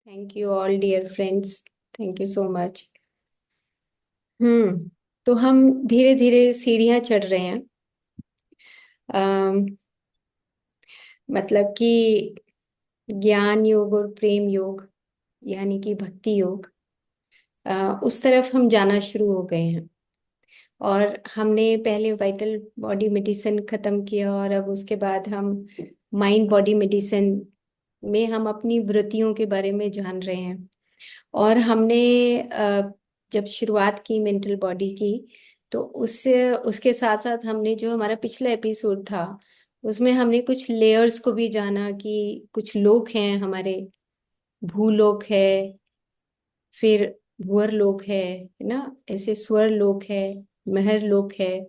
Thank you all dear friends. Thank you so much. Hmm तो हम धीरे धीरे सीढ़ियां चढ़ रहे हैं। अम, मतलब कि ज्ञान योग और प्रेम योग, यानी कि भक्ति योग, उस तरफ हम जाना शुरू हो गए हैं। और हमने पहले वाइटल बॉडी मेडिसिन खत्म किया और अब उसके बाद हम माइंड बॉडी मेडिसिन में हम अपनी वृत्तियों के बारे में जान रहे हैं। और हमने जब शुरुआत की मेंटल बॉडी की, तो उससे उसके साथ साथ हमने जो हमारा पिछला एपिसोड था उसमें हमने कुछ लेयर्स को भी जाना कि कुछ लोक हैं हमारे। भूलोक है, फिर भूअर लोक है ना, ऐसे स्वर लोक है, महर लोक है,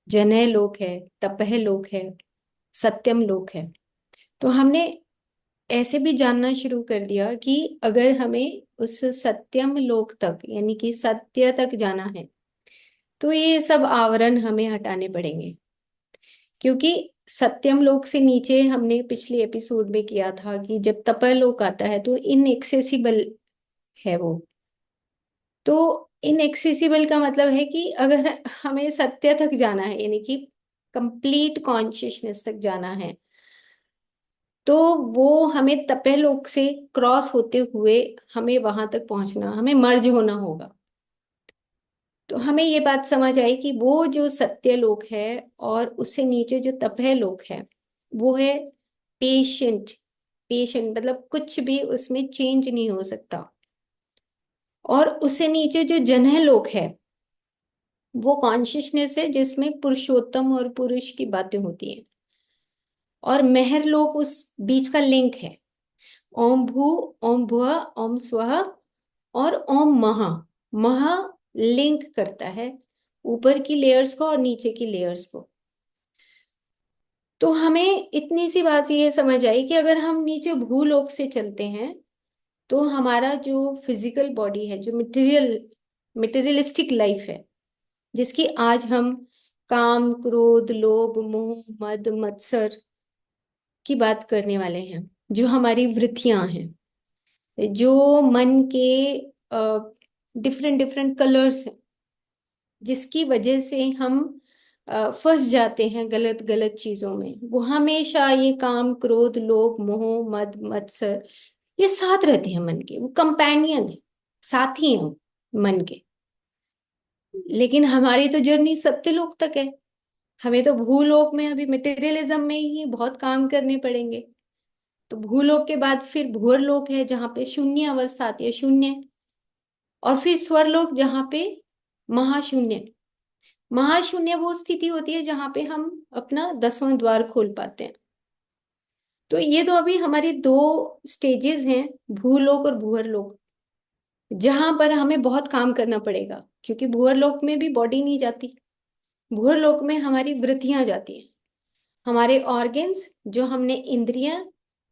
जनह लोक है, तपह लोक है, सत्यम लोक है। तो हमने ऐसे भी जानना शुरू कर दिया कि अगर हमें उस सत्यम लोक तक यानी कि सत्य तक जाना है तो ये सब आवरण हमें हटाने पड़ेंगे। क्योंकि सत्यम लोक से नीचे हमने पिछले एपिसोड में किया था कि जब तपह लोक आता है तो इनएक्सेसिबल है वो। तो इनएक्सेसिबल का मतलब है कि अगर हमें सत्य तक जाना है यानी कि कंप्लीट कॉन्शियसनेस तक जाना है, तो वो हमें तपह लोक से क्रॉस होते हुए हमें वहां तक पहुंचना, हमें मर्ज होना होगा। तो हमें ये बात समझ आई कि वो जो सत्य लोक है और उससे नीचे जो तपह लोक है वो है पेशेंट। पेशेंट मतलब कुछ भी उसमें चेंज नहीं हो सकता। और उससे नीचे जो जनह लोक है वो कॉन्शियसनेस है जिसमें पुरुषोत्तम और पुरुष की बातें होती हैं। और महर लोक उस बीच का लिंक है। ओम भू, ओम भुव, ओम स्वः और ओम महा। महा लिंक करता है ऊपर की लेयर्स को और नीचे की लेयर्स को। तो हमें इतनी सी बात ये समझ आई कि अगर हम नीचे भूलोक से चलते हैं तो हमारा जो फिजिकल बॉडी है, जो मटेरियलिस्टिक लाइफ है, जिसकी आज हम काम, क्रोध, लोभ, मोह, मद, मत्सर की बात करने वाले हैं, जो हमारी वृत्तियां हैं, जो मन के डिफरेंट डिफरेंट कलर्स हैं, जिसकी वजह से हम फंस जाते हैं गलत गलत चीजों में। वो हमेशा ये काम, क्रोध, लोभ, मोह, मद, मत्सर ये साथ रहते हैं मन के, वो कंपेनियन है, साथी हैं मन के। लेकिन हमारी तो जर्नी सत्यलोक तक है। हमें तो भूलोक में अभी मटेरियलिज्म में ही बहुत काम करने पड़ेंगे। तो भूलोक के बाद फिर भूअरलोक है जहाँ पे शून्य अवस्था आती है, शून्य। और फिर स्वरलोक जहाँ पे महाशून्य। महाशून्य वो स्थिति होती है जहाँ पे हम अपना 10वां द्वार खोल पाते हैं। तो ये तो अभी हमारी दो स्टेजेस हैं, भूलोक और भूअरलोक, जहां पर हमें बहुत काम करना पड़ेगा। क्योंकि भूअरलोक में भी बॉडी नहीं जाती, भूअरलोक में हमारी वृत्तियां जाती हैं, हमारे ऑर्गन्स, जो हमने इंद्रियां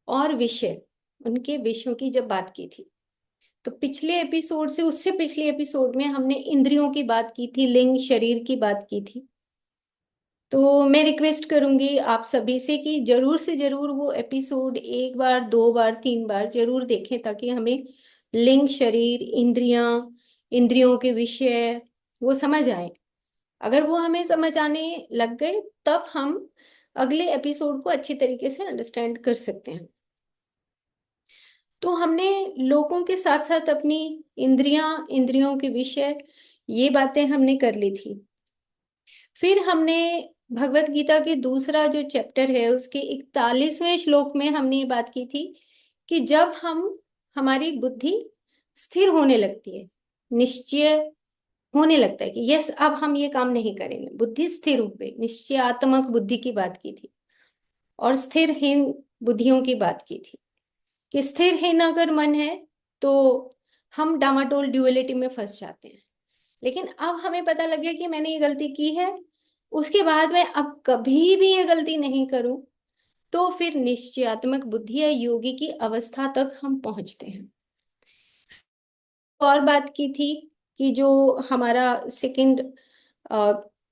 और विषय, उनके विषयों की जब बात की थी। तो पिछले एपिसोड से उससे पिछले एपिसोड में हमने इंद्रियों की बात की थी, लिंग शरीर की बात की थी। तो मैं रिक्वेस्ट करूंगी आप सभी से कि जरूर से जरूर वो एपिसोड एक बार, दो बार, तीन बार जरूर देखें, ताकि हमें लिंग शरीर, इंद्रियां, इंद्रियों के विषय वो समझ आए। अगर वो हमें समझ आने लग गए तब हम अगले एपिसोड को अच्छी तरीके से अंडरस्टैंड कर सकते हैं। तो हमने लोगों के साथ साथ अपनी इंद्रियां, इंद्रियों के विषय, ये बातें हमने कर ली थी। फिर हमने भगवत गीता के दूसरा जो चैप्टर है उसके 41वें श्लोक में हमने ये बात की थी कि जब हम, हमारी बुद्धि स्थिर होने लगती है, निश्चय होने लगता है कि यस अब हम ये काम नहीं करेंगे, बुद्धि स्थिर हो गई, निश्चयात्मक बुद्धि की बात की थी। और स्थिरहीन बुद्धियों की बात की थी कि स्थिरहीन अगर मन है तो हम डामाडोल ड्युअलिटी में फंस जाते हैं। लेकिन अब हमें पता लग गया कि मैंने ये गलती की है, उसके बाद मैं अब कभी भी ये गलती नहीं करूं, तो फिर निश्चयात्मक बुद्धि या योगी की अवस्था तक हम पहुंचते हैं। और बात की थी कि जो हमारा सेकंड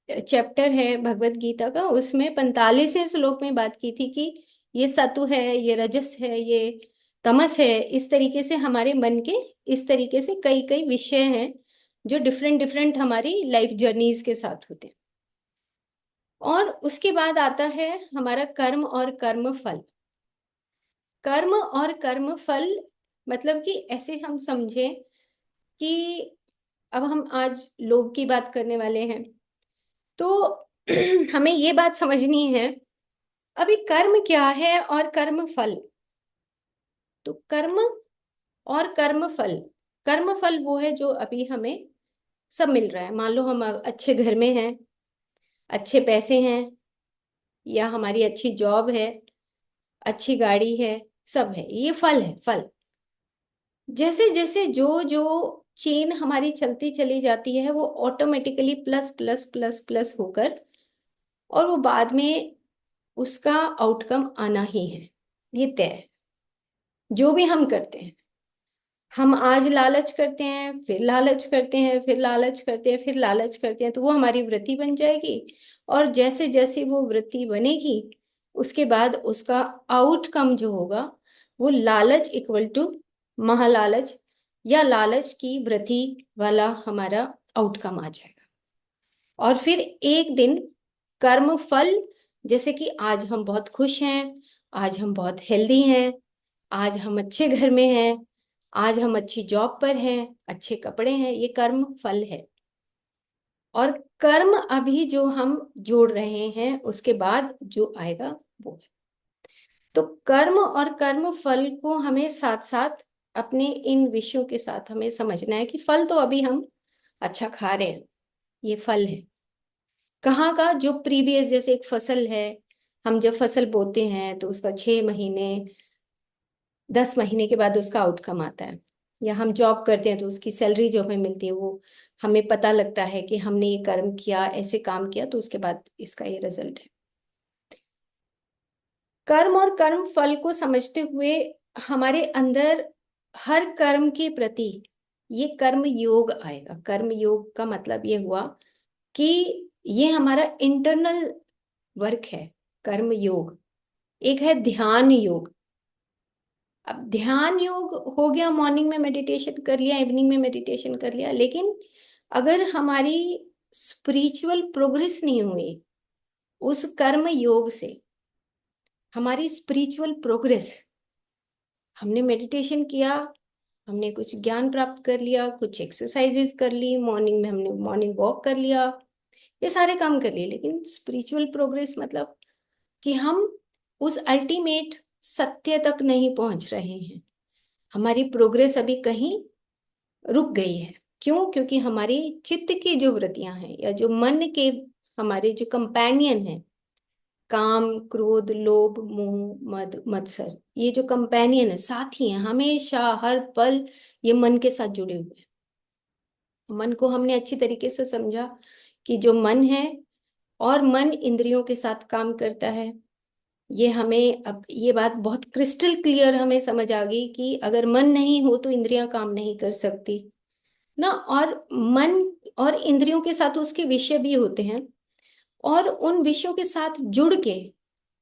चैप्टर है भगवत गीता का, उसमें 45वें श्लोक में बात की थी कि ये सतु है, ये रजस है, ये तमस है, इस तरीके से हमारे मन के इस तरीके से कई कई विषय हैं जो डिफरेंट डिफरेंट हमारी लाइफ जर्नीज के साथ होते हैं। और उसके बाद आता है हमारा कर्म और कर्म फल। कर्म और कर्म फल मतलब कि ऐसे हम समझे कि अब हम आज लोभ की बात करने वाले हैं, तो हमें ये बात समझनी है अभी कर्म क्या है और कर्म फल। तो कर्म और कर्म फल, कर्म फल वो है जो अभी हमें सब मिल रहा है। मान लो हम अच्छे घर में हैं, अच्छे पैसे हैं, या हमारी अच्छी जॉब है, अच्छी गाड़ी है, सब है, ये फल है, फल। जैसे जैसे जो जो चेन हमारी चलती चली जाती है वो automatically plus plus plus plus होकर, और वो बाद में उसका आउटकम आना ही है, ये तय है। जो भी हम करते हैं, हम आज लालच करते हैं, फिर लालच करते हैं, फिर लालच करते हैं, फिर लालच करते हैं, तो वो हमारी वृत्ति बन जाएगी। और जैसे जैसे वो वृत्ति बनेगी, उसके बाद उसका आउटकम जो होगा वो लालच इक्वल टू महालालच, या लालच की वृत्ति वाला हमारा आउटकम आ जाएगा। और फिर एक दिन कर्म फल, जैसे कि आज हम बहुत खुश हैं, आज हम बहुत हेल्दी हैं, आज हम अच्छे घर में हैं, आज हम अच्छी जॉब पर हैं, अच्छे कपड़े हैं, ये कर्म फल है। और कर्म अभी जो हम जोड़ रहे हैं उसके बाद जो आएगा वो है। तो कर्म और कर्म फल को हमें साथ साथ अपने इन विषयों के साथ हमें समझना है कि फल तो अभी हम अच्छा खा रहे हैं, ये फल है। कहाँ का, जो प्रीवियस, जैसे एक फसल है, हम जब फसल बोते हैं तो उसका 6 महीने 10 महीने के बाद उसका आउटकम आता है। या हम जॉब करते हैं तो उसकी सैलरी जो हमें मिलती है वो हमें पता लगता है कि हमने ये कर्म किया, ऐसे काम किया, तो उसके बाद इसका ये रिजल्ट है। कर्म और कर्म फल को समझते हुए हमारे अंदर हर कर्म के प्रति ये कर्म योग आएगा। कर्म योग का मतलब ये हुआ कि ये हमारा इंटरनल वर्क है। कर्म योग एक है ध्यान योग। अब ध्यान योग हो गया, मॉर्निंग में मेडिटेशन कर लिया, इवनिंग में मेडिटेशन कर लिया, लेकिन अगर हमारी स्पिरिचुअल प्रोग्रेस नहीं हुई उस कर्म योग से, हमारी स्पिरिचुअल प्रोग्रेस, हमने मेडिटेशन किया, हमने कुछ ज्ञान प्राप्त कर लिया, कुछ एक्सरसाइजेस कर ली, मॉर्निंग में हमने मॉर्निंग वॉक कर लिया, ये सारे काम कर लिए, लेकिन स्पिरिचुअल प्रोग्रेस मतलब कि हम उस अल्टीमेट सत्य तक नहीं पहुंच रहे हैं। हमारी प्रोग्रेस अभी कहीं रुक गई है। क्यों? क्योंकि हमारी चित्त की जो वृत्तियां हैं, या जो मन के हमारे जो कंपेनियन हैं, काम क्रोध लोभ मोह मद मत्सर, ये जो कंपेनियन है, साथी हैं, हमेशा हर पल ये मन के साथ जुड़े हुए हैं। मन को हमने अच्छी तरीके से समझा कि जो मन है, और मन इंद्रियों के साथ काम करता है। ये हमें अब ये बात बहुत क्रिस्टल क्लियर हमें समझ आ गई कि अगर मन नहीं हो तो इंद्रियां काम नहीं कर सकती ना। और मन और इंद्रियों के साथ उसके विषय भी होते हैं, और उन विषयों के साथ जुड़ के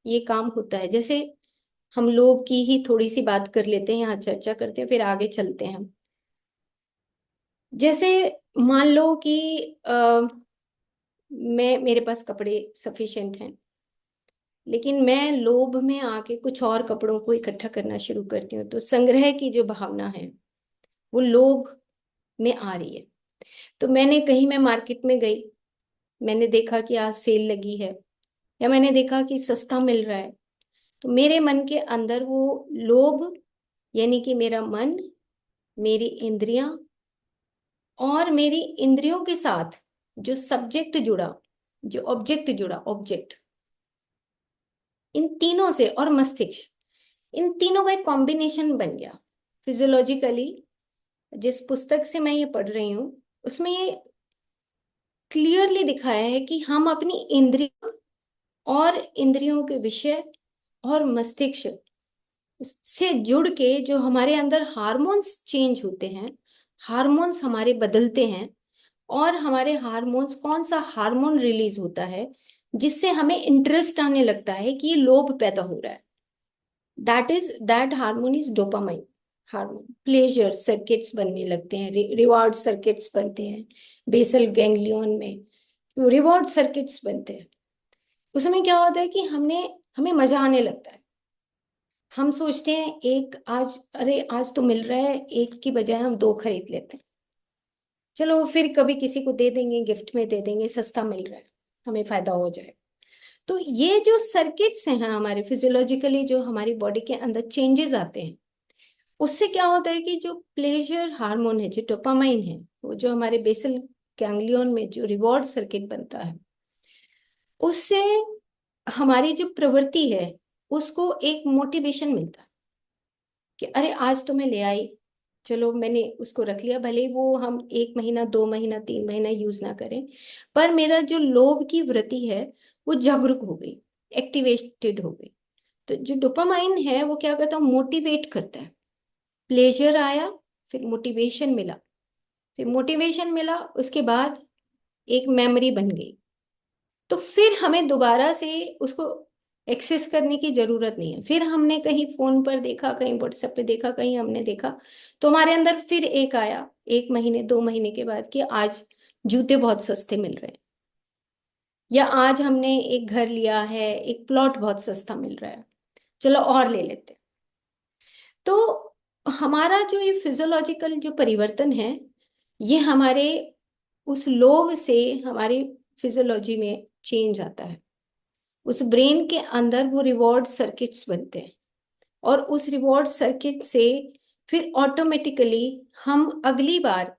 ये काम होता है। जैसे हम लोग की ही थोड़ी सी बात कर लेते हैं, यहाँ चर्चा करते हैं, फिर आगे चलते हैं। जैसे मान लो कि मेरे पास कपड़े सफिशिएंट हैं, लेकिन मैं लोभ में आके कुछ और कपड़ों को इकट्ठा करना शुरू करती हूँ, तो संग्रह की जो भावना है वो लोभ में आ रही है। तो मैंने कहीं, मैं मार्केट में गई, मैंने देखा कि आज सेल लगी है, या मैंने देखा कि सस्ता मिल रहा है, तो मेरे मन के अंदर वो लोभ, यानी कि मेरा मन, मेरी इंद्रियां, और मेरी इंद्रियों के साथ जो सब्जेक्ट जुड़ा, जो ऑब्जेक्ट जुड़ा, ऑब्जेक्ट, इन तीनों से, और मस्तिष्क, इन तीनों का एक कॉम्बिनेशन बन गया। फिजियोलॉजिकली जिस पुस्तक से मैं ये पढ़ रही हूँ उसमें ये क्लियरली दिखाया है कि हम अपनी इंद्रियों और इंद्रियों के विषय और मस्तिष्क से जुड़ के जो हमारे अंदर हार्मोन्स चेंज होते हैं, हार्मोन्स हमारे बदलते हैं, और हमारे हार्मोन्स, कौन सा हार्मोन रिलीज होता है जिससे हमें इंटरेस्ट आने लगता है कि ये लोभ पैदा हो रहा है। That hormone is dopamine hormone. Pleasure circuits बनने लगते हैं, रिवॉर्ड सर्किट्स बनते हैं बेसल गैंग्लियन में, रिवॉर्ड सर्किट्स बनते हैं। उसमें क्या होता है कि हमें मजा आने लगता है। हम सोचते हैं एक आज, अरे आज तो मिल रहा है, एक की बजाय हम दो खरीद लेते हैं, चलो फिर कभी किसी को दे देंगे, गिफ्ट में दे देंगे, सस्ता मिल रहा है, हमें फायदा हो जाए। तो ये जो सर्किट्स हैं हमारे फिजियोलॉजिकली, जो हमारी बॉडी के अंदर चेंजेस आते हैं, उससे क्या होता है कि जो प्लेजर हार्मोन है, जो डोपामाइन है, वो जो हमारे बेसल गैंग्लियन में जो रिवॉर्ड सर्किट बनता है, उससे हमारी जो प्रवृत्ति है उसको एक मोटिवेशन मिलता है कि अरे आज तो मैं ले आई, चलो मैंने उसको रख लिया, भले ही वो हम 1 महीना 2 महीना 3 महीना यूज ना करें, पर मेरा जो लोभ की वृत्ति है वो जागरूक हो गई, एक्टिवेटेड हो गई। तो जो डोपामाइन है वो क्या करता है, मोटिवेट करता है। प्लेजर आया, फिर मोटिवेशन मिला, फिर मोटिवेशन मिला, उसके बाद एक मेमोरी बन गई। तो फिर हमें दोबारा से उसको एक्सेस करने की जरूरत नहीं है। फिर हमने कहीं फोन पर देखा, कहीं व्हाट्सएप पे देखा, कहीं हमने देखा, तो हमारे अंदर फिर एक आया 1 महीने 2 महीने के बाद कि आज जूते बहुत सस्ते मिल रहे हैं, या आज हमने एक घर लिया है, एक प्लॉट बहुत सस्ता मिल रहा है, चलो और ले लेते हैं। तो हमारा जो ये फिजियोलॉजिकल जो परिवर्तन है, ये हमारे उस लोभ से हमारी फिजियोलॉजी में चेंज आता है। उस ब्रेन के अंदर वो रिवॉर्ड सर्किट्स बनते हैं, और उस रिवॉर्ड सर्किट से फिर ऑटोमेटिकली हम अगली बार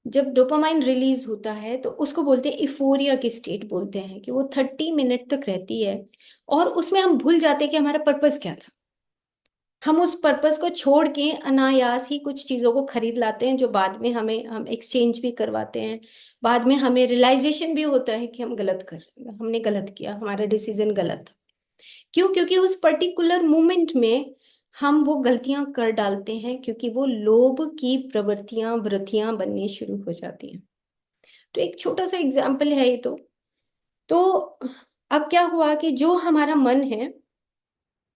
जब डोपामाइन रिलीज होता है तो उसको बोलते हैं इफोरिया की स्टेट, बोलते हैं कि वो 30 मिनट तक रहती है, और उसमें हम भूल जाते हैं कि हमारा पर्पस क्या था। हम उस पर्पस को छोड़ के अनायास ही कुछ चीजों को खरीद लाते हैं, जो बाद में हम एक्सचेंज भी करवाते हैं। बाद में हमें रियलाइजेशन भी होता है कि हम गलत कर रहे हैं, हमने गलत किया, हमारा डिसीजन गलत था। क्यों? क्योंकि उस पर्टिकुलर मोमेंट में हम वो गलतियां कर डालते हैं, क्योंकि वो लोभ की प्रवृत्तियां वृत्तियां बननी शुरू हो जाती हैं। तो एक छोटा सा एग्जाम्पल है ये। तो अब क्या हुआ कि जो हमारा मन है,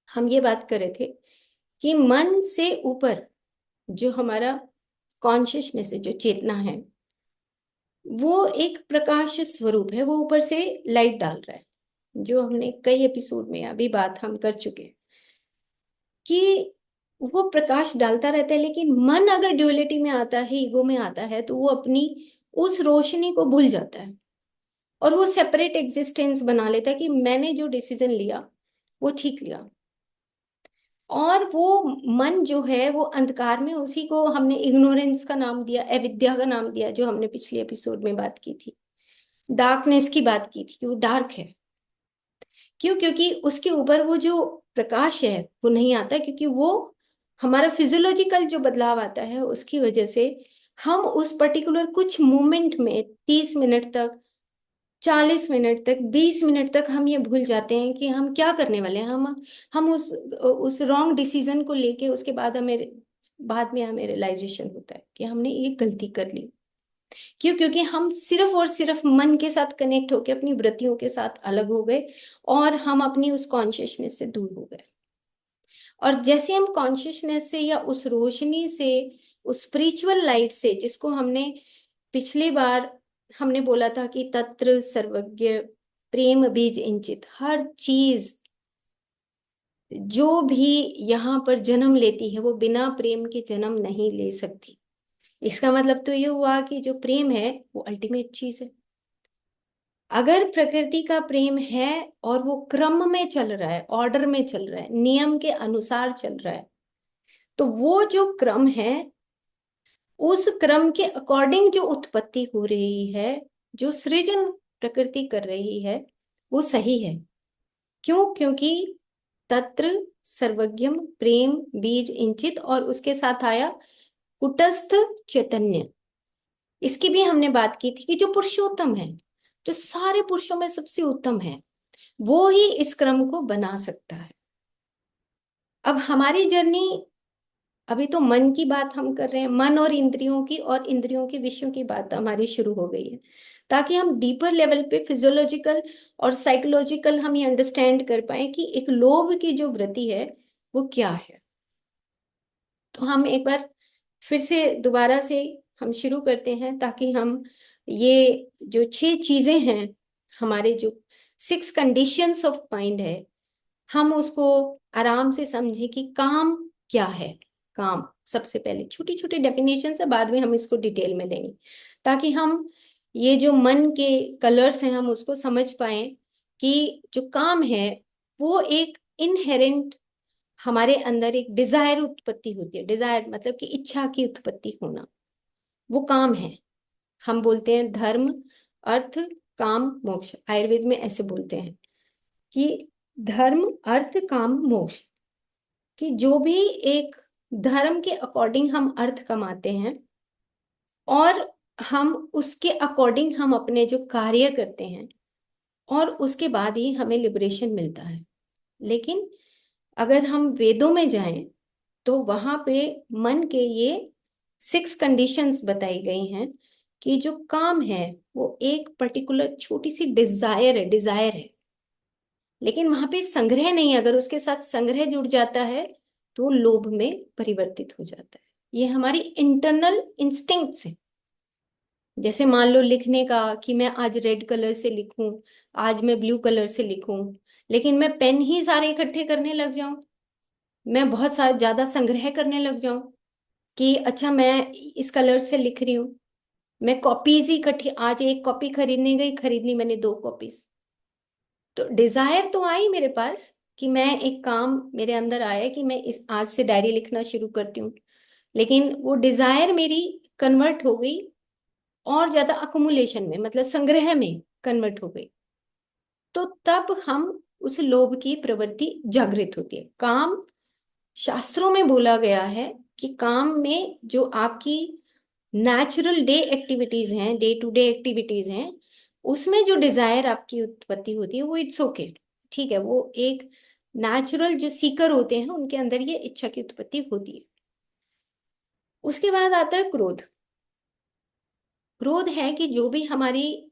हम ये बात कर रहे थे कि मन से ऊपर जो हमारा कॉन्शियसनेस है, जो चेतना है, वो एक प्रकाश स्वरूप है, वो ऊपर से लाइट डाल रहा है। जो हमने कई एपिसोड में अभी बात हम कर चुके हैं कि वो प्रकाश डालता रहता है, लेकिन मन अगर ड्युअलिटी में आता है, ईगो में आता है, तो वो अपनी उस रोशनी को भूल जाता है, और वो सेपरेट एग्जिस्टेंस बना लेता है कि मैंने जो डिसीजन लिया वो ठीक लिया। और वो मन जो है वो अंधकार में, उसी को हमने इग्नोरेंस का नाम दिया, अविद्या का नाम दिया, जो हमने पिछले एपिसोड में बात की थी, डार्कनेस की बात की थी कि वो डार्क है। क्यों? क्योंकि उसके ऊपर वो जो प्रकाश है वो नहीं आता, क्योंकि वो हमारा फिजियोलॉजिकल जो बदलाव आता है उसकी वजह से हम उस पर्टिकुलर कुछ मोमेंट में 30 मिनट तक, 40 मिनट तक, 20 मिनट तक हम ये भूल जाते हैं कि हम क्या करने वाले हैं। हम उस रॉन्ग डिसीजन को लेके उसके बाद में हमें रियलाइजेशन होता है कि हमने ये गलती कर ली। क्यों? क्योंकि हम सिर्फ और सिर्फ मन के साथ कनेक्ट होके अपनी वृत्तियों के साथ अलग हो गए, और हम अपनी उस कॉन्शियसनेस से दूर हो गए। और जैसे हम कॉन्शियसनेस से या उस रोशनी से, उस स्पिरिचुअल लाइट से, जिसको हमने पिछली बार हमने बोला था कि तत्र सर्वज्ञ प्रेम बीज इंचित, हर चीज जो भी यहाँ पर जन्म लेती है वो बिना प्रेम के जन्म नहीं ले सकती। इसका मतलब तो ये हुआ कि जो प्रेम है वो अल्टीमेट चीज है। अगर प्रकृति का प्रेम है और वो क्रम में चल रहा है, ऑर्डर में चल रहा है, नियम के अनुसार चल रहा है, तो वो जो क्रम है, उस क्रम के अकॉर्डिंग जो उत्पत्ति हो रही है, जो सृजन प्रकृति कर रही है, वो सही है। क्यों? क्योंकि तत्र सर्वज्ञम प्रेम बीज इंचित, और उसके साथ आया कुटस्थ चैतन्य। इसकी भी हमने बात की थी कि जो पुरुषोत्तम है, जो सारे पुरुषों में सबसे उत्तम है, वो ही इस क्रम को बना सकता है। अब हमारी जर्नी, अभी तो मन की बात हम कर रहे हैं, मन और इंद्रियों की, और इंद्रियों के विषयों की बात हमारी शुरू हो गई है, ताकि हम डीपर लेवल पे फिजियोलॉजिकल और साइकोलॉजिकल हम ये अंडरस्टैंड कर पाए कि एक लोभ की जो वृत्ति है वो क्या है। तो हम एक बार फिर से दोबारा से हम शुरू करते हैं, ताकि हम ये जो 6 चीजें हैं, हमारे जो 6 कंडीशंस ऑफ माइंड है, हम उसको आराम से समझें कि काम क्या है। काम सबसे पहले छोटी छोटी डेफिनेशन से, बाद में हम इसको डिटेल में लेंगे, ताकि हम ये जो मन के कलर्स हैं हम उसको समझ पाए कि जो काम है वो एक इनहेरेंट हमारे अंदर एक डिजायर उत्पत्ति होती है। डिजायर मतलब कि इच्छा की उत्पत्ति होना, वो काम है। हम बोलते हैं धर्म, अर्थ, काम, मोक्ष। आयुर्वेद में ऐसे बोलते हैं कि धर्म, अर्थ, काम, मोक्ष, कि जो भी एक धर्म के अकॉर्डिंग हम अर्थ कमाते हैं और हम उसके अकॉर्डिंग हम अपने जो कार्य करते हैं, और उसके बाद ही हमें लिबरेशन मिलता है। लेकिन अगर हम वेदों में जाएं तो वहां पे मन के ये 6 कंडीशंस बताई गई हैं कि जो काम है वो एक पर्टिकुलर छोटी सी डिजायर है। लेकिन वहां पे संग्रह नहीं, अगर उसके साथ संग्रह जुड़ जाता है तो वो लोभ में परिवर्तित हो जाता है। ये हमारी इंटरनल इंस्टिंक्ट्स हैं। जैसे मान लो लिखने का, कि मैं आज रेड कलर से लिखूं, आज मैं ब्लू कलर से लिखूं, लेकिन मैं पेन ही सारे इकट्ठे करने लग जाऊं, मैं बहुत सारा ज्यादा संग्रह करने लग जाऊं कि अच्छा मैं इस कलर से लिख रही हूँ, मैं कॉपीज ही इकट्ठी, आज एक कॉपी खरीदने गई, खरीद ली मैंने 2 कॉपीज। तो डिजायर तो आई मेरे पास कि मैं एक काम मेरे अंदर आया कि मैं इस आज से डायरी लिखना शुरू करती हूँ, लेकिन वो डिजायर मेरी कन्वर्ट हो गई और ज्यादा अकुमुलेशन में, मतलब संग्रह में कन्वर्ट हो गई। तो तब हम उस लोभ की प्रवृत्ति जागृत होती है। काम, शास्त्रों में बोला गया है कि काम में जो आपकी नेचुरल डे एक्टिविटीज हैं, डे टू डे एक्टिविटीज हैं, उसमें जो डिजायर आपकी उत्पत्ति होती है वो इट्स ओके, ठीक है, वो एक नेचुरल जो सीकर होते हैं उनके अंदर ये इच्छा की उत्पत्ति होती है। उसके बाद आता है क्रोध। क्रोध है कि जो भी हमारी,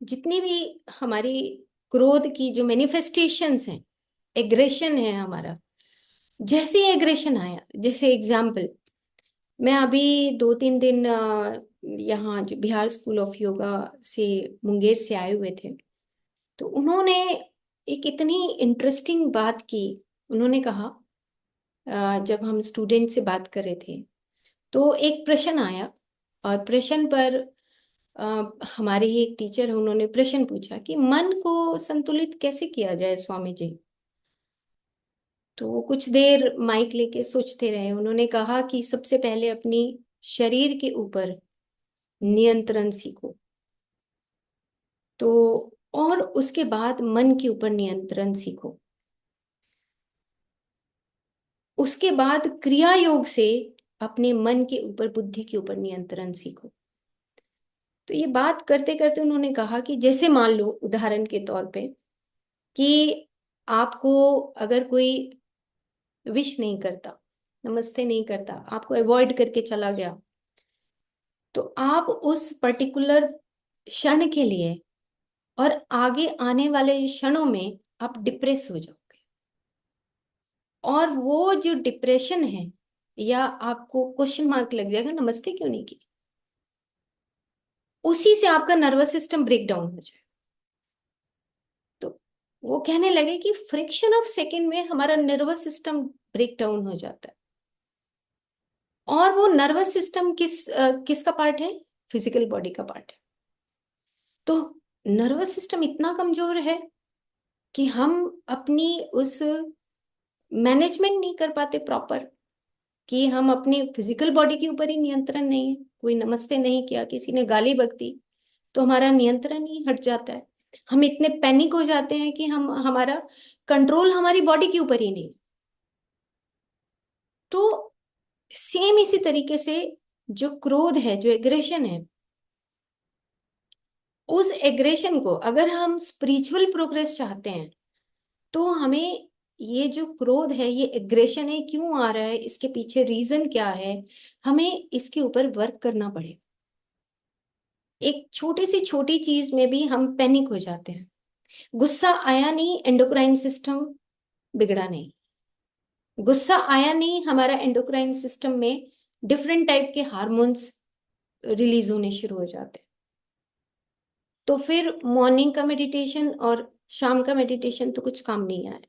जितनी भी हमारी क्रोध की जो मैनिफेस्टेशंस हैं, एग्रेशन है हमारा, जैसे ही एग्रेशन आया, जैसे एग्जाम्पल, मैं अभी 2-3 दिन यहाँ जो बिहार स्कूल ऑफ योगा से मुंगेर से आए हुए थे, तो उन्होंने एक इतनी इंटरेस्टिंग बात की। उन्होंने कहा, जब हम स्टूडेंट से बात कर रहे थे तो एक प्रश्न आया, और प्रश्न पर हमारे ही एक टीचर है, उन्होंने प्रश्न पूछा कि मन को संतुलित कैसे किया जाए स्वामी जी। तो वो कुछ देर माइक लेके सोचते रहे। उन्होंने कहा कि सबसे पहले अपनी शरीर के ऊपर नियंत्रण सीखो, तो और उसके बाद मन के ऊपर नियंत्रण सीखो, उसके बाद क्रिया योग से अपने मन के ऊपर, बुद्धि के ऊपर नियंत्रण सीखो। तो ये बात करते करते उन्होंने कहा कि जैसे मान लो उदाहरण के तौर पे कि आपको अगर कोई विश नहीं करता, नमस्ते नहीं करता, आपको अवॉइड करके चला गया, तो आप उस पर्टिकुलर क्षण के लिए और आगे आने वाले क्षणों में आप डिप्रेस हो जाओगे। और वो जो डिप्रेशन है, या आपको क्वेश्चन मार्क लग जाएगा नमस्ते क्यों नहीं की, उसी से आपका नर्वस सिस्टम ब्रेक डाउन हो जाए। तो वो कहने लगे कि फ्रिक्शन ऑफ सेकेंड में हमारा नर्वस सिस्टम ब्रेक डाउन हो जाता है। और वो नर्वस सिस्टम किसका पार्ट है? फिजिकल बॉडी का पार्ट है। तो नर्वस सिस्टम इतना कमजोर है कि हम अपनी उस मैनेजमेंट नहीं कर पाते प्रॉपर, कि हम अपनी फिजिकल बॉडी के ऊपर ही नियंत्रण नहीं है। कोई नमस्ते नहीं किया, किसी ने गाली बक दी, तो हमारा नियंत्रण ही हट जाता है। हम इतने पैनिक हो जाते हैं कि हम, हमारा कंट्रोल हमारी बॉडी के ऊपर ही नहीं। तो सेम इसी तरीके से जो क्रोध है, जो एग्रेशन है, उस एग्रेशन को अगर हम स्पिरिचुअल प्रोग्रेस चाहते हैं तो हमें ये जो क्रोध है, ये एग्रेशन है, क्यों आ रहा है, इसके पीछे रीजन क्या है, हमें इसके ऊपर वर्क करना पड़ेगा। एक छोटी सी छोटी चीज में भी हम पैनिक हो जाते हैं। गुस्सा आया नहीं, एंडोक्राइन सिस्टम बिगड़ा नहीं। गुस्सा आया नहीं, हमारा एंडोक्राइन सिस्टम में डिफरेंट टाइप के हार्मोन्स रिलीज होने शुरू हो जाते हैं। तो फिर मॉर्निंग का मेडिटेशन और शाम का मेडिटेशन तो कुछ काम नहीं आया।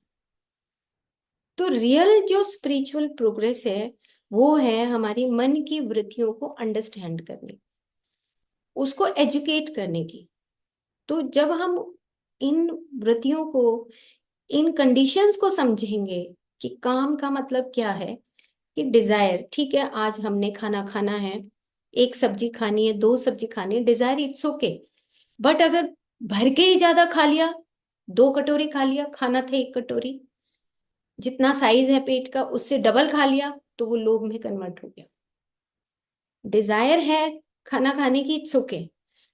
तो रियल जो स्पिरिचुअल प्रोग्रेस है वो है हमारी मन की वृत्तियों को अंडरस्टैंड करने, उसको एजुकेट करने की। तो जब हम इन वृत्तियों को, इन कंडीशंस को समझेंगे कि काम का मतलब क्या है, कि डिजायर, ठीक है आज हमने खाना खाना है, एक सब्जी खानी है, दो सब्जी खानी है, डिजायर इट्स ओके। बट अगर भर के ही ज्यादा खा लिया, दो कटोरी खा लिया, खाना था एक कटोरी, जितना साइज है पेट का उससे डबल खा लिया, तो वो लोभ में कन्वर्ट हो गया। डिजायर है खाना खाने की, इट्स ओके,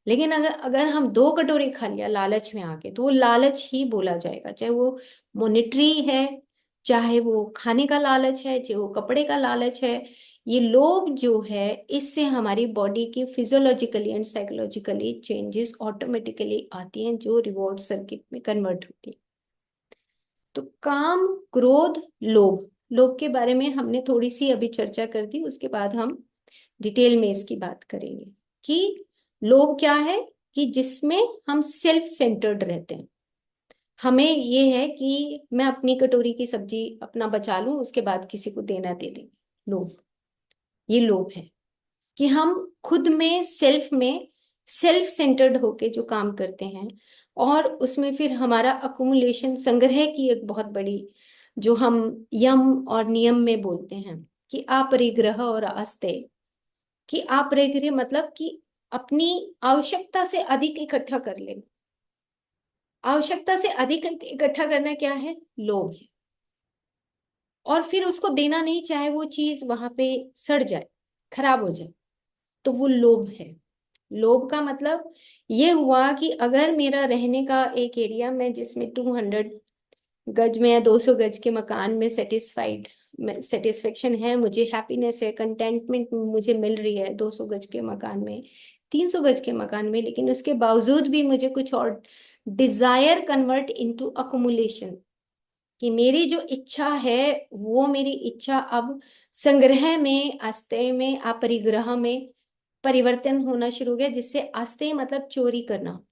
लेकिन अगर अगर हम दो कटोरी खा लिया लालच में आके, तो वो लालच ही बोला जाएगा, चाहे वो मॉनेटरी है, चाहे वो खाने का लालच है, चाहे वो कपड़े का लालच है। ये लोभ जो है, इससे हमारी बॉडी की physiologically and psychologically changes automatically आती हैं, जो रिवॉर्ड सर्किट में कन्वर्ट होती है। तो काम, क्रोध, लोभ, लोभ के बारे में हमने थोड़ी सी अभी चर्चा कर दी, उसके बाद हम डिटेल में इसकी बात करेंगे कि लोभ क्या है, कि जिसमें हम सेल्फ सेंटर्ड रहते हैं। हमें ये है कि मैं अपनी कटोरी की सब्जी अपना बचा लूं, उसके बाद किसी को देना दे देंगे, लोभ। ये लोभ है कि हम खुद में, सेल्फ सेंटर्ड होके जो काम करते हैं, और उसमें फिर हमारा अकुमुलेशन, संग्रह की एक बहुत बड़ी, जो हम यम और नियम में बोलते हैं कि अपरिग्रह और आस्ते, कि अपरिग्रह मतलब कि अपनी आवश्यकता से अधिक इकट्ठा कर लेना। आवश्यकता से अधिक इकट्ठा करना क्या है? लोभ है। और फिर उसको देना नहीं, चाहे वो चीज वहां पे सड़ जाए, खराब हो जाए, तो वो लोभ है। लोभ का मतलब ये हुआ कि अगर मेरा रहने का एक एरिया में, जिसमें 200 गज में या 200 गज के मकान में सेटिस्फेक्शन है, मुझे हैप्पीनेस है, कंटेंटमेंट मुझे मिल रही है 200 गज के मकान में, 300 गज के मकान में, लेकिन उसके बावजूद भी मुझे कुछ और डिजायर कन्वर्ट इनटू अकुमुलेशन, कि मेरी जो इच्छा है, वो मेरी इच्छा अब संग्रह में, अस्तय में, अपरिग्रह में परिवर्तन होना शुरू हो गया, जिससे अस्तय मतलब चोरी करना।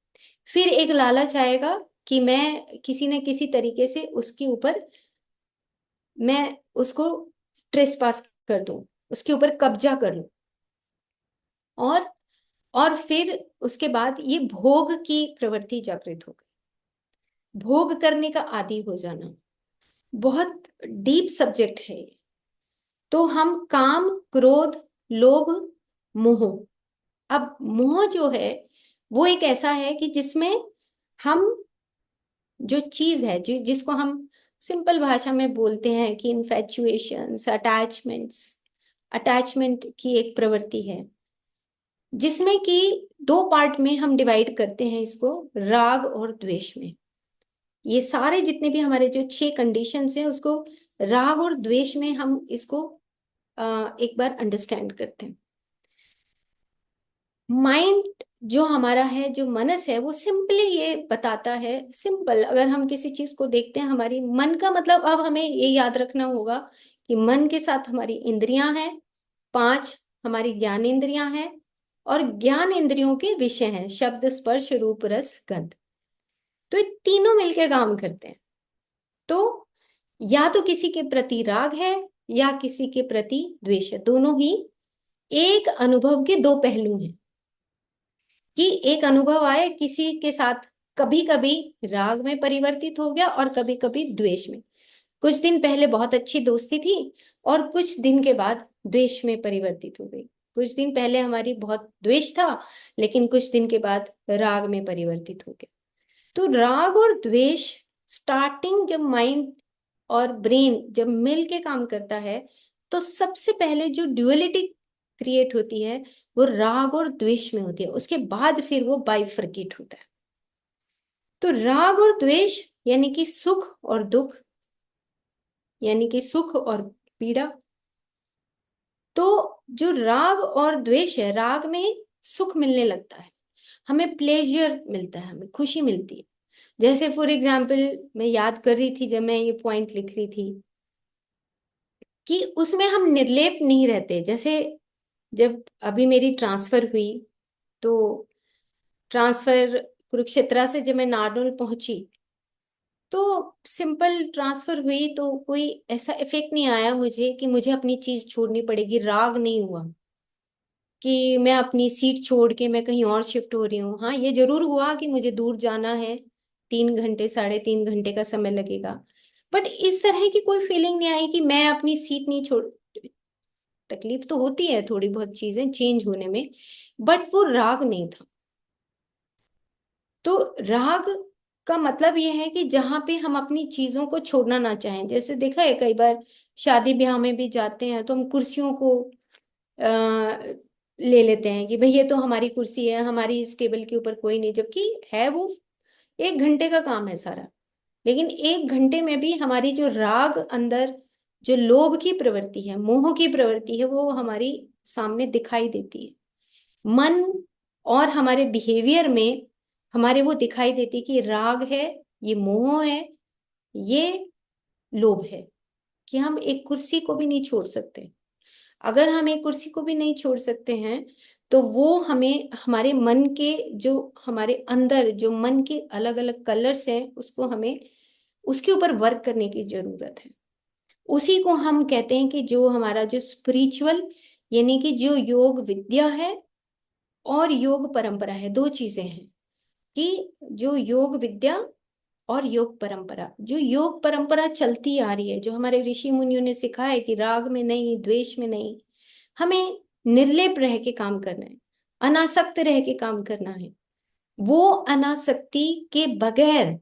फिर एक लालच आएगा कि मैं किसी न किसी तरीके से उसके ऊपर, मैं उसको ट्रेसपास कर दूं, उसके ऊपर कब्जा कर लूं। और और फिर उसके बाद ये भोग की प्रवृत्ति जागृत हो गई, भोग करने का आदी हो जाना। बहुत डीप सब्जेक्ट है ये। तो हम काम, क्रोध, लोभ, मोह। अब मोह जो है वो एक ऐसा है कि जिसमें हम, जो चीज है जिसको हम सिंपल भाषा में बोलते हैं कि इन्फैचुएशंस, अटैचमेंट की एक प्रवृत्ति है, जिसमें कि दो पार्ट में हम डिवाइड करते हैं इसको, राग और द्वेष में। ये सारे जितने भी हमारे जो 6 कंडीशंस हैं, उसको राग और द्वेष में हम इसको एक बार अंडरस्टैंड करते हैं। माइंड जो हमारा है, जो मनस है, वो सिंपली ये बताता है, सिंपल अगर हम किसी चीज को देखते हैं, हमारी मन का मतलब, अब हमें ये याद रखना होगा कि मन के साथ हमारी इंद्रियां हैं, 5 हमारी ज्ञान इंद्रियां हैं, और ज्ञान इंद्रियों के विषय हैं शब्द, स्पर्श, रूप, रस, गंध। तो ये तीनों मिलके काम करते हैं। तो या तो किसी के प्रति राग है या किसी के प्रति द्वेष है, दोनों ही एक अनुभव के दो पहलू हैं। कि एक अनुभव आए किसी के साथ, कभी कभी राग में परिवर्तित हो गया और कभी कभी द्वेष में। कुछ दिन पहले बहुत अच्छी दोस्ती थी और कुछ दिन के बाद द्वेष में परिवर्तित हो गई। कुछ दिन पहले हमारी बहुत द्वेष था, लेकिन कुछ दिन के बाद राग में परिवर्तित हो गया। तो राग और द्वेष, स्टार्टिंग जब माइंड और ब्रेन जब मिल के काम करता है, तो सबसे पहले जो ड्युअलिटी क्रिएट होती है, वो राग और द्वेष में होती है। उसके बाद फिर वो बाइफरकेट होता है। तो राग और द्वेष यानी कि सुख और दुख, यानी कि सुख और पीड़ा। तो जो राग और द्वेष है, राग में सुख मिलने लगता है, हमें प्लेजर मिलता है, हमें खुशी मिलती है। जैसे फॉर एग्जाम्पल, मैं याद कर रही थी जब मैं ये पॉइंट लिख रही थी, कि उसमें हम निर्लेप नहीं रहते। जैसे जब अभी मेरी ट्रांसफर हुई, तो ट्रांसफर कुरुक्षेत्रा से जब मैं नारनौल पहुंची, तो सिंपल ट्रांसफर हुई, तो कोई ऐसा इफेक्ट नहीं आया मुझे कि मुझे अपनी चीज छोड़नी पड़ेगी। राग नहीं हुआ कि मैं अपनी सीट छोड़ के मैं कहीं और शिफ्ट हो रही हूँ। हाँ, ये जरूर हुआ कि मुझे दूर जाना है, 3 घंटे 3.5 घंटे का समय लगेगा। बट इस तरह की कोई फीलिंग नहीं आई कि मैं अपनी सीट नहीं छोड़। तकलीफ तो होती है थोड़ी बहुत चीजें चेंज होने में, बट वो राग नहीं था। तो राग का मतलब ये है कि जहां पे हम अपनी चीजों को छोड़ना ना चाहें। जैसे देखा है कई बार शादी ब्याह में भी जाते हैं तो हम कुर्सियों को ले लेते हैं कि भाई ये तो हमारी कुर्सी है, हमारी इस टेबल के ऊपर कोई नहीं, जबकि है वो 1 घंटे का काम है सारा। लेकिन 1 घंटे में भी हमारी जो राग अंदर, जो लोभ की प्रवृत्ति है, मोह की प्रवृत्ति है, वो हमारी सामने दिखाई देती है। मन और हमारे बिहेवियर में हमारे वो दिखाई देती है कि राग है, ये मोह है, ये लोभ है, कि हम एक कुर्सी को भी नहीं छोड़ सकते। अगर हम एक कुर्सी को भी नहीं छोड़ सकते हैं, तो वो हमें हमारे मन के, जो हमारे अंदर जो मन के अलग अलग कलर्स हैं, उसको हमें उसके ऊपर वर्क करने की जरूरत है। उसी को हम कहते हैं कि जो हमारा जो स्पिरिचुअल, यानी कि जो योग विद्या है और योग परंपरा है, दो चीजें हैं। कि जो योग विद्या और योग परंपरा, जो योग परंपरा चलती आ रही है, जो हमारे ऋषि मुनियों ने सिखाया है कि राग में नहीं, द्वेष में नहीं, हमें निर्लेप रह के काम करना है, अनासक्त रह के काम करना है। वो अनासक्ति के बगैर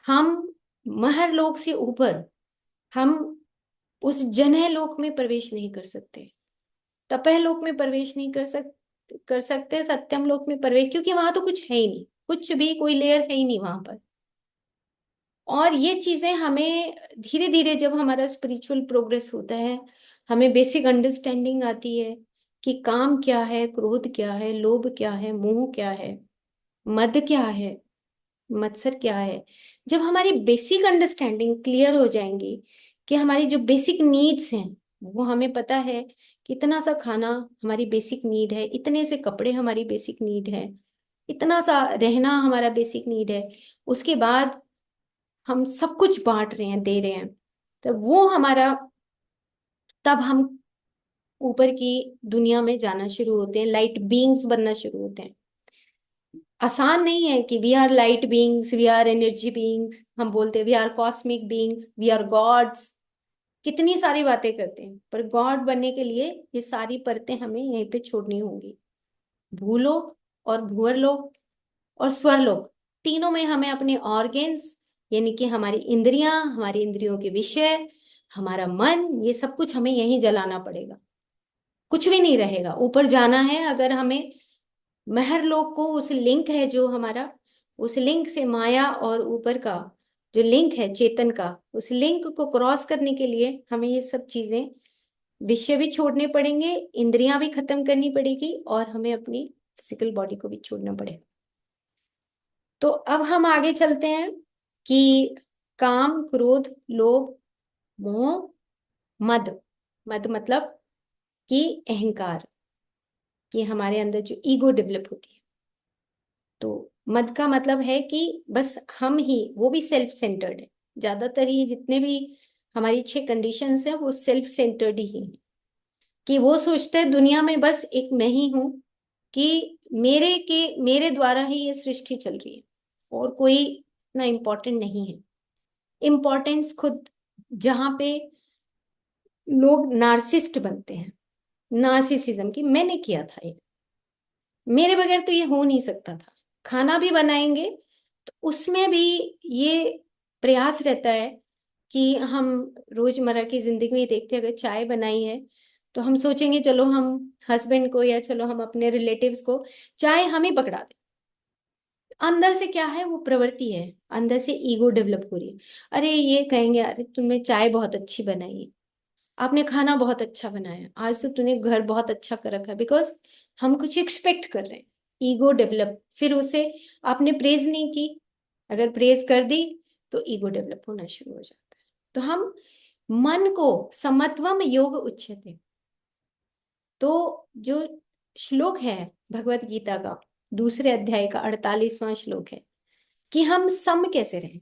हम महरलोक से ऊपर, हम उस जनह लोक में प्रवेश नहीं कर सकते, तपह लोक में प्रवेश नहीं कर सकते, सत्यम लोक में प्रवेश, क्योंकि वहां तो कुछ है ही नहीं, कुछ भी कोई लेयर है ही नहीं वहां पर। और ये चीजें हमें धीरे धीरे, जब हमारा स्पिरिचुअल प्रोग्रेस होता है, हमें बेसिक अंडरस्टैंडिंग आती है कि काम क्या है, क्रोध क्या है, लोभ क्या है, मोह क्या है, मद क्या है, मत्सर क्या है। जब हमारी बेसिक अंडरस्टैंडिंग क्लियर हो जाएंगी कि हमारी जो बेसिक नीड्स हैं, वो हमें पता है कि इतना सा खाना हमारी बेसिक नीड है, इतने से कपड़े हमारी बेसिक नीड है, इतना सा रहना हमारा बेसिक नीड है, उसके बाद हम सब कुछ बांट रहे हैं, दे रहे हैं, तब वो हमारा, तब हम ऊपर की दुनिया में जाना शुरू होते हैं, लाइट बीइंग्स बनना शुरू होते हैं। आसान नहीं है कि we are light beings, we are energy beings, हम बोलते हैं we are cosmic beings, we are gods, कितनी सारी बातें करते हैं, पर गॉड बनने के लिए ये सारी परतें हमें यहीं पे छोड़नी होंगी। भूलोक और भूअरलोक और स्वरलोक, तीनों में हमें अपने ऑर्गेन्स, यानी कि हमारी इंद्रियां, हमारी इंद्रियों के विषय, हमारा मन, ये सब कुछ हमें यहीं जलाना पड़ेगा। कुछ भी नहीं रहेगा। ऊपर जाना है अगर हमें, महरलोक को, उस लिंक है जो हमारा, उस लिंक से माया और ऊपर का जो लिंक है चेतन का, उस लिंक को क्रॉस करने के लिए हमें ये सब चीजें, विषय भी छोड़ने पड़ेंगे, इंद्रियां भी खत्म करनी पड़ेगी, और हमें अपनी फिजिकल बॉडी को भी छोड़ना पड़ेगा। तो अब हम आगे चलते हैं कि काम, क्रोध, लोभ, मोह, मद। मद मतलब कि अहंकार, कि हमारे अंदर जो ईगो डेवलप होती है। तो मद का मतलब है कि बस हम ही, वो भी सेल्फ सेंटर्ड है। ज्यादातर ही जितने भी हमारी 6 कंडीशंस हैं, वो सेल्फ सेंटर्ड ही हैं। कि वो सोचता है दुनिया में बस एक मैं ही हूं, कि मेरे द्वारा ही ये सृष्टि चल रही है, और कोई इतना इम्पोर्टेंट नहीं है। इम्पोर्टेंस खुद, जहां पे लोग नार्सिस्ट बनते हैं, नार्सिसिज्म की, मैंने किया था ये, मेरे बगैर तो ये हो नहीं सकता था। खाना भी बनाएंगे तो उसमें भी ये प्रयास रहता है कि हम रोजमर्रा की जिंदगी में ही देखते हैं, अगर चाय बनाई है तो हम सोचेंगे चलो हम हस्बैंड को, या चलो हम अपने रिलेटिव्स को चाय हम ही पकड़ा दें। अंदर से क्या है, वो प्रवृत्ति है, अंदर से ईगो डेवलप हो रही है। अरे ये कहेंगे, अरे तुमने चाय बहुत अच्छी बनाई है, आपने खाना बहुत अच्छा बनाया, आज तो तूने घर बहुत अच्छा कर रखा है, बिकॉज हम कुछ एक्सपेक्ट कर रहे हैं। ईगो डेवलप, फिर उसे आपने प्रेज नहीं की, अगर प्रेज कर दी तो ईगो डेवलप होना शुरू हो जाता है। तो हम मन को समत्वम योग उच्यते। तो जो श्लोक है भगवत गीता का दूसरे अध्याय का 48वां श्लोक है कि हम सम कैसे रहें,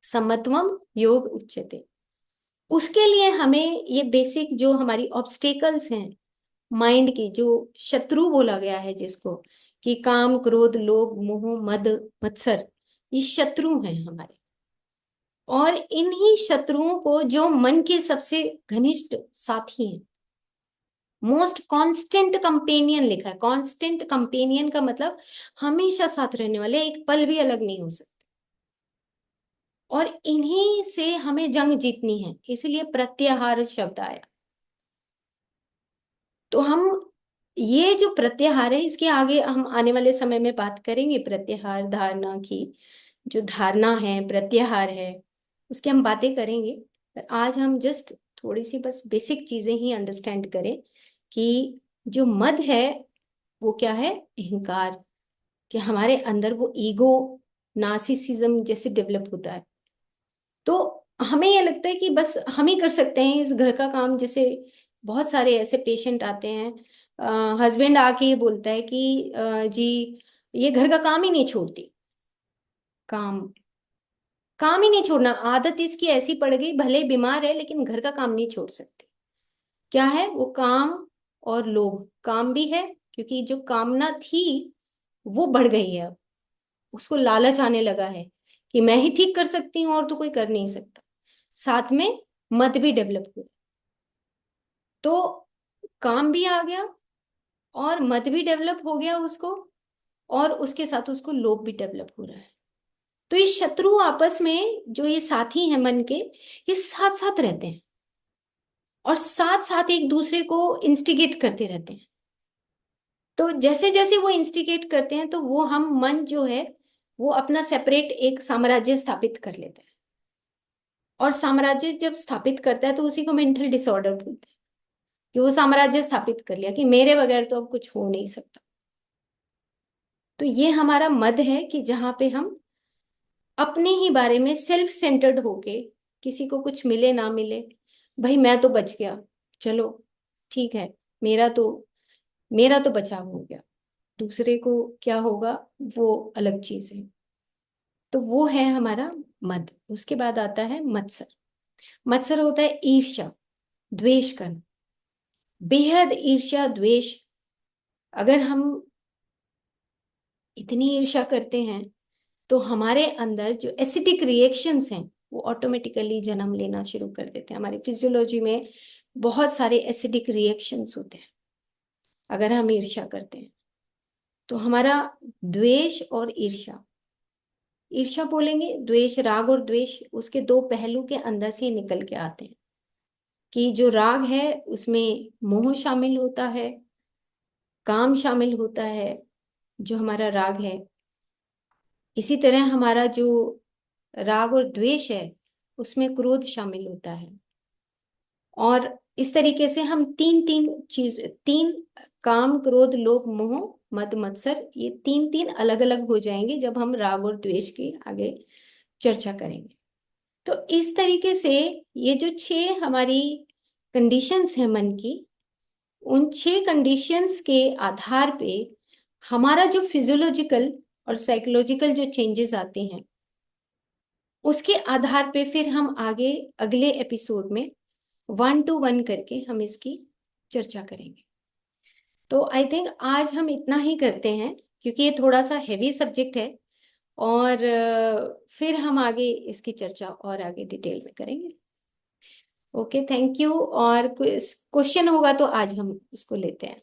समत्वम योग उच्यते। उसके लिए हमें ये बेसिक जो हमारी ऑब्स्टेकल्स हैं माइंड की, जो शत्रु बोला गया है जिसको, कि काम क्रोध लोभ मोह मद मत्सर, ये शत्रु हैं हमारे। और इन्हीं शत्रुओं को जो मन के सबसे घनिष्ठ साथी हैं, मोस्ट कांस्टेंट कंपेनियन लिखा है। कांस्टेंट कंपेनियन का मतलब हमेशा साथ रहने वाले, एक पल भी अलग नहीं हो सकते। और इन्हीं से हमें जंग जीतनी है, इसलिए प्रत्याहार शब्द आया। तो हम ये जो प्रत्याहार है, इसके आगे हम आने वाले समय में बात करेंगे। प्रत्याहार धारणा की जो धारणा है, प्रत्याहार है, उसकी हम बातें करेंगे। पर आज हम जस्ट थोड़ी सी बस बेसिक चीजें ही अंडरस्टैंड करें कि जो मद है वो क्या है, अहंकार, कि हमारे अंदर वो ईगो नार्सिसिज्म जैसे डेवलप होता है। तो हमें ये लगता है कि बस हम ही कर सकते हैं इस घर का काम। जैसे बहुत सारे ऐसे पेशेंट आते हैं, हस्बैंड आके ये बोलता है कि जी ये घर का काम ही नहीं छोड़ती, काम काम ही नहीं छोड़ना, आदत इसकी ऐसी पड़ गई, भले बीमार है लेकिन घर का काम नहीं छोड़ सकती। क्या है वो काम और लोभ, काम भी है क्योंकि जो कामना थी वो बढ़ गई है, अब उसको लालच आने लगा है कि मैं ही ठीक कर सकती हूँ और तो कोई कर नहीं सकता। साथ में मत भी डेवलप हुआ, तो काम भी आ गया और मत भी डेवलप हो गया उसको, और उसके साथ उसको लोभ भी डेवलप हो रहा है। तो ये शत्रु आपस में, जो ये साथी हैं मन के, ये साथ साथ रहते हैं और साथ साथ एक दूसरे को इंस्टिगेट करते रहते हैं। तो जैसे जैसे वो इंस्टिगेट करते हैं तो वो हम मन जो है वो अपना सेपरेट एक साम्राज्य स्थापित कर लेता है। और साम्राज्य जब स्थापित करता है तो उसी को मेंटल डिसऑर्डर बोलते हैं, कि वो साम्राज्य स्थापित कर लिया कि मेरे बगैर तो अब कुछ हो नहीं सकता। तो ये हमारा मद है कि जहां पे हम अपने ही बारे में सेल्फ सेंटर्ड होके, किसी को कुछ मिले ना मिले, भाई मैं तो बच गया, चलो ठीक है, मेरा तो मेरा तो बचाव हो गया, दूसरे को क्या होगा वो अलग चीज है। तो वो है हमारा मद। उसके बाद आता है मत्सर। मत्सर होता है ईर्ष्या, द्वेष करना, बेहद ईर्ष्या द्वेष। अगर हम इतनी ईर्ष्या करते हैं तो हमारे अंदर जो एसिडिक रिएक्शंस हैं वो ऑटोमेटिकली जन्म लेना शुरू कर देते हैं। हमारी फिजियोलॉजी में बहुत सारे एसिडिक रिएक्शंस होते हैं अगर हम ईर्ष्या करते हैं। तो हमारा द्वेष और ईर्ष्या, ईर्ष्या बोलेंगे, द्वेष, राग और द्वेष, उसके दो पहलू के अंदर से निकल के आते हैं। कि जो राग है उसमें मोह शामिल होता है, काम शामिल होता है, जो हमारा राग है। इसी तरह हमारा जो राग और द्वेष है उसमें क्रोध शामिल होता है। और इस तरीके से हम तीन तीन चीज, तीन, काम क्रोध लोभ मोह मद मत्सर, ये तीन तीन अलग अलग हो जाएंगे जब हम राग और द्वेष की आगे चर्चा करेंगे। तो इस तरीके से ये जो छह हमारी कंडीशंस हैं मन की, उन छह कंडीशंस के आधार पे हमारा जो फिजियोलॉजिकल और साइकोलॉजिकल जो चेंजेस आते हैं, उसके आधार पे फिर हम आगे अगले एपिसोड में 1 to 1 करके हम इसकी चर्चा करेंगे। तो आई थिंक आज हम इतना ही करते हैं क्योंकि ये थोड़ा सा हैवी सब्जेक्ट है। और फिर हम आगे इसकी चर्चा और आगे डिटेल में करेंगे। Okay, thank you. और क्वेश्चन होगा तो आज हम इसको लेते हैं।